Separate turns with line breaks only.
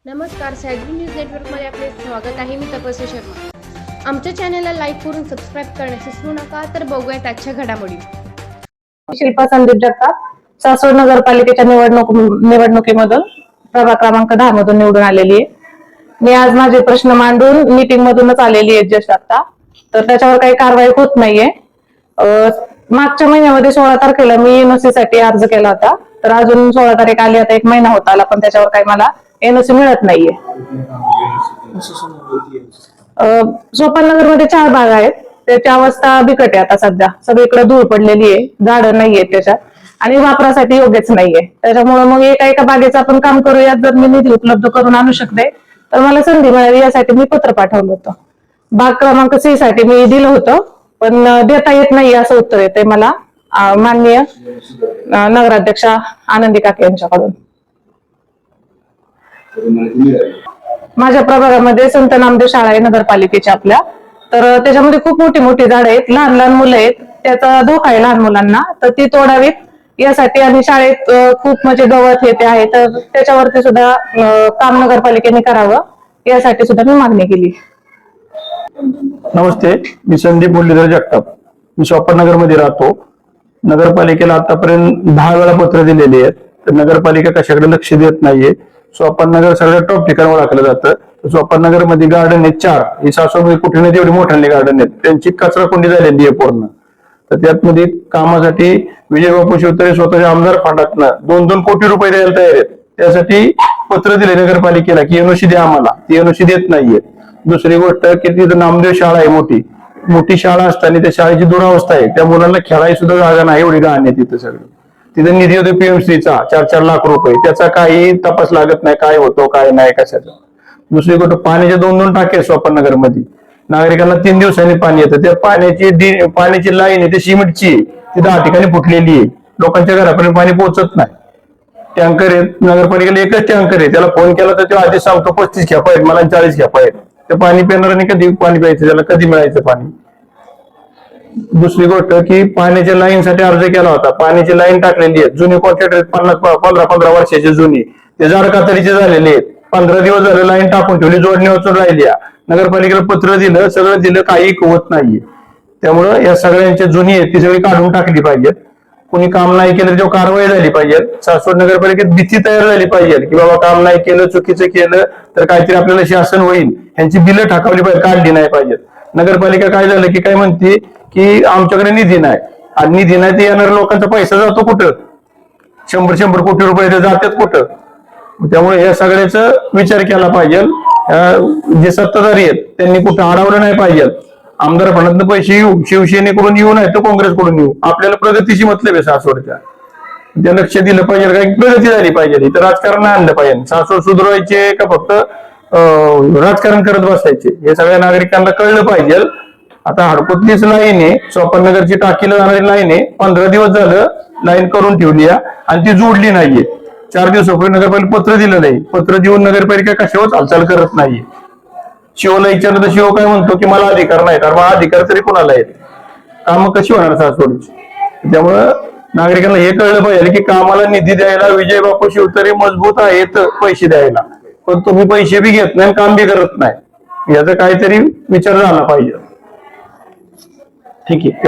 नमस्कार, सॅडरी न्यूज नेटवर्कमध्ये आपले स्वागत आहे. मी तपस्वी शर्मा. आमच्या चॅनलला लाईक करून सबस्क्राईब करण्यास विसरू नका. तर बघूयात आजच्या घडामोडी.
शिल्पा संदीप जगताप सासवड नगरपालिकेच्या निवडणुकीमधून प्रभाग क्रमांक 10 मधून निवडून आलेली आहे. मी आज माझे प्रश्न मांडून मीटिंग मधूनच आलेली आहे जस्ट आता. तर त्याच्यावर काही कारवाई होत नाहीये. मागच्या महिन्यामध्ये 16 तारखेला मी एनओसी साठी अर्ज केला होता. तर अजून 16 तारीख आली, आता 1 महिना होत आला, पण त्याच्यावर काही मला एनओसी मिळत नाहीये. सोपाननगरमध्ये 4 भाग आहेत. त्याची अवस्था बिकट आहे आता सध्या. सगळीकडे धूळ पडलेली आहे, झाडं नाहीयेत त्याच्यात आणि वापरासाठी योग्यच नाहीये. त्याच्यामुळे मग एका बागेचं आपण काम करूयात. जर मी निधी उपलब्ध करून आणू शकते तर मला संधी मिळावी, यासाठी मी पत्र पाठवलं होतं. भाग क्रमांक C साठी मी दिलं होतं, पण देता येत नाही असं उत्तर येते मला माननीय नगराध्यक्षा आनंदी काके यांच्याकडून. माझ्या प्रभागामध्ये संत नामदेव शाळा आहे नगरपालिकेच्या आपल्या. तर त्याच्यामध्ये खूप मोठी मोठी झाडं आहेत, लहान लहान मुलं आहेत, त्याचा धोका आहे लहान मुलांना. तर ती तोडावीत यासाठी, आणि शाळेत खूप म्हणजे गवत हे ते आहे, तर त्याच्यावरती सुद्धा काम नगरपालिकेने करावं यासाठी सुद्धा मी मागणी केली.
नमस्ते, मी संदीप मुरलीधर जगताप. मी सोपाननगर मध्ये राहतो. नगरपालिकेला आतापर्यंत 10 वेळा पत्र दिलेली आहेत. तर नगरपालिका कशाकडे लक्ष देत नाहीये. सोपाननगर सगळ्या टॉप ठिकाणी ओळखलं जातं. सोपाननगर मध्ये गार्डन आहेत 4. ही सासवड कुठे नाही तेवढी मोठ्याने गार्डन आहेत. त्यांची कचरा कोंडी झालेली आहे पूर्ण. तर त्यात मध्ये कामासाठी विजय बापू शिवतरे स्वतःच्या आमदार फंडातनं 2-2 कोटी रुपये द्यायला तयार आहेत. त्यासाठी पत्र दिले नगरपालिकेला की एनओसी द्या आम्हाला. ती एनओसी देत नाहीये. दुसरी गोष्ट की तिथं नामदेव शाळा आहे, मोठी शाळा असताना त्या शाळेची दुरावस्था आहे. त्या मुलांना खेळायला सुद्धा जागा नाही, एवढी घाण आहे तिथं सगळं. तिथे निधी होते पीएमसीचा 4-4 लाख रुपये. त्याचा काही तपास लागत नाही, काय होतो काय नाही कशाचा. दुसरी गोष्ट, पाण्याच्या 2-2 टाके सोपाननगर मध्ये. नागरिकांना 3 दिवसांनी पाणी येतं. त्या पाण्याची लाईन आहे ते सिमेंटची, ती 10 ठिकाणी फुटलेली आहे. लोकांच्या घरापर्यंत पाणी पोहोचत नाही. टँकर आहे नगरपालिकेला, एकच टँकर आहे. त्याला फोन केला तर तो आधी सांगतो 35 खेपा आहेत, मला 40 खेपा आहेत. ते पाणी पिणाऱ्यांनी कधी पाणी प्यायचं, त्याला कधी मिळायचं पाणी. दुसरी गोष्ट की पाण्याच्या लाईन साठी अर्ज केला होता. पाण्याची लाईन टाकलेली आहे, जुनी कॉन्ट्रॅक्टर 15 वर्षाची जुनी, ते झाड कातडीचे झालेले आहेत. 15 दिवस झाले लाईन टाकून ठेवली, जोडणी वाचून राहिली. नगरपालिकेला पत्र दिलं, सगळं दिलं, काही होत नाहीये. त्यामुळं या सगळ्यांच्या जुनी आहेत ती सगळी काढून टाकली पाहिजेत. कोणी काम नाही केलं तेव्हा कारवाई झाली पाहिजे. सासवड नगरपालिकेत भीती तयार झाली पाहिजे की बाबा काम नाही केलं, चुकीचं केलं तर काहीतरी आपल्याला शासन होईल. ह्यांची बिलं ठाकवली पाहिजे, काढली नाही पाहिजेत. नगरपालिका काय झालं की काय म्हणते की आमच्याकडे निधी नाही, आणि निधी नाही ते येणाऱ्या लोकांचा पैसा जातो कुठं? 100 कोटी रुपये ते जातात कुठं? त्यामुळे या सगळ्याचा विचार केला पाहिजे. जे सत्ताधारी आहेत त्यांनी कुठं अडवलं नाही पाहिजे. आमदार फंडातनं पैसे येऊ, शिवसेनेकडून येऊ नाही तर काँग्रेसकडून येऊ, आपल्याला प्रगतीशी मतलब आहे सासवडच्या. त्या लक्ष दिलं पाहिजे, काही प्रगती झाली पाहिजे. इथं राजकारण आणलं पाहिजे. सासवड सुधारायचे का फक्त राजकारण करत बसायचे, हे सगळ्या नागरिकांना कळलं पाहिजे. आता हडकोतलीच लाईन आहे, सोपाननगरची टाकीला जाणारी लाईन आहे, 15 दिवस झालं लाईन करून ठेवली आहे आणि ती जोडली नाहीये. 4 दिवसापूर्वी नगरपालिका पत्र दिलं नाही. पत्र देऊन नगरपालिका कशावर हालचाल करत नाहीये. शिवला विचारलं तर शिव काय म्हणतो की मला अधिकार नाही. तर मग अधिकार तरी कोणाला आहेत? कामं कशी होणार सासवडची? त्यामुळं नागरिकांना हे कळलं पाहिजे की कामाला निधी द्यायला विजय बापू शिवतरे मजबूत आहेत पैसे द्यायला, पण तुम्ही पैसे बी घेत नाही, काम बी करत नाही. याचा काहीतरी विचार झाला पाहिजे. ठीक आहे.